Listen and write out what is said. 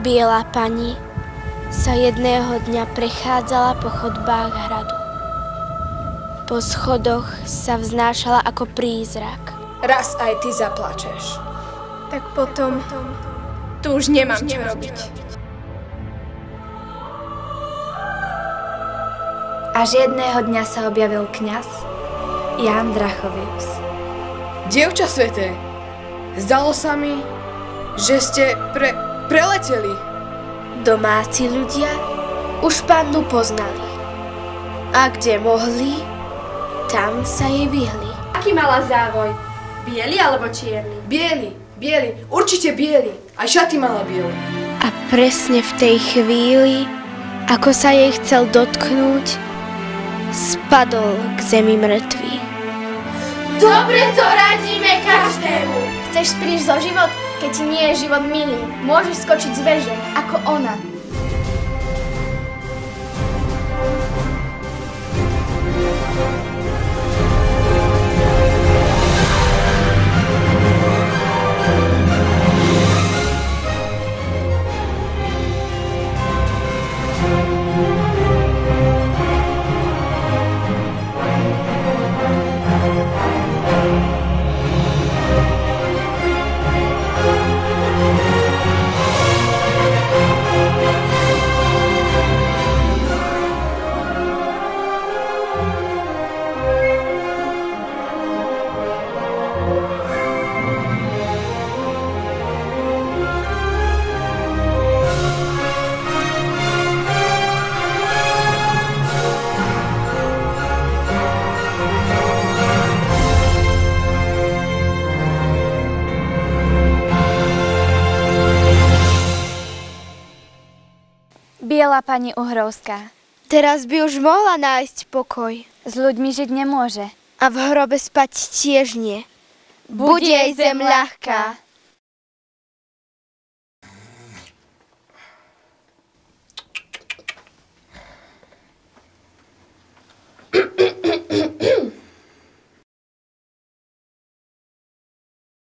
Biela pani sa jedného dňa prechádzala po chodbách hradu. Po schodoch sa vznášala ako prízrak. Raz aj ty zaplačeš. Tak potom tu už nemám čo robiť. Až jedného dňa sa objavil kňaz Ján Drachovius. Dievča sveté, zdalo sa mi, že ste preleteli. Domáci ľudia už pannu poznali. A kde mohli, tam sa jej vyhli. Aký mala závoj? Biely alebo čierny? Biely, určite biely. Aj šaty mala biele. A presne v tej chvíli, ako sa jej chcel dotknúť, spadol k zemi mŕtvý. Dobre to radíme každému. Chceš prísť zo život? Keď ti nie je život milý, môžeš skočiť z veže, ako ona. Biela pani Uhrovská. Teraz by už mohla nájsť pokoj. S ľuďmi žiť nemôže. A v hrobe spať tiež nie. Bude jej zem ľahká.